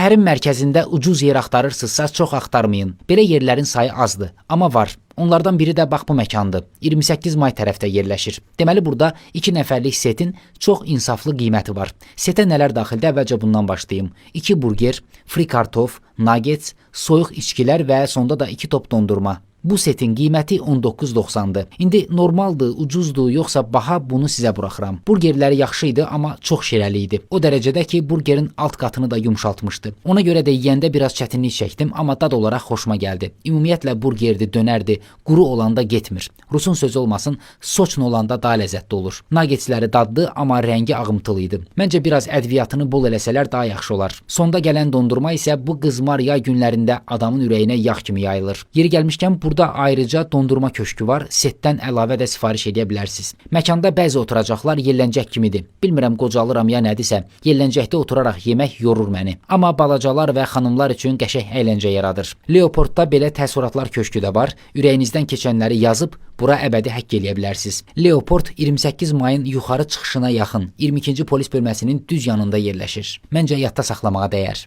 Şəhərin mərkəzində ucuz yer axtarırsınızsa çox axtarmayın. Belə yerlərin sayı azdır, amma var. Onlardan biri də bax bu məkandır. 28 may tərəfdə yerləşir. Deməli burada 2 nəfərlik setin çox insaflı qiyməti var. Setə nələr daxildə əvvəlcə bundan başlayım. 2 burger, fri kartof, nuggets, soyuq içkilər və sonda da 2 top dondurma. Bu setin qiyməti 19.90-dır. İndi normaldır, ucuzdur, yoxsa baha bunu sizə buraxıram. Burgerləri yaxşı idi, amma çox şirəli idi. O dərəcədə ki, burgerin alt qatını da yumşaltmışdı. Ona görə də yeyəndə biraz çətinlik çəkdim, amma dad olaraq xoşuma gəldi. Ümumiyyətlə burgerdi, dönərdi, quru olanda getmir. Rusun sözü olmasın, soçun olanda daha ləzzətli olur. Nuggetsləri dadlı, amma rəngi ağımtılı idi. Məncə biraz ədviyyatını bol eləsələr daha yaxşı olar. Sonda gələn dondurma isə bu qızmar yay günlərində adamın ürəyinə yağ kimi yayılır. Yeri gəlmişkən burada ayrıca dondurma köşkü var. Setdən əlavə də sifariş edə bilərsiniz. Məkanda bəzi oturacaqlar yelləncək kimidir. Bilmirəm qocalıram ya nədirsə, yelləncəkdə oturaraq yemək yorur məni. Amma balacalar və xanımlar üçün qəşəng əyləncə yaradır. Leopoldda belə təəssüratlar köşkü də var. Ürəyinizdən keçənləri yazıb bura əbədi həkk eləyə bilərsiniz. Leopold 28 mayın yuxarı çıxışına yaxın 22-ci polis bölməsinin düz yanında yerləşir. Məncə yadda saxlamağa dəyər.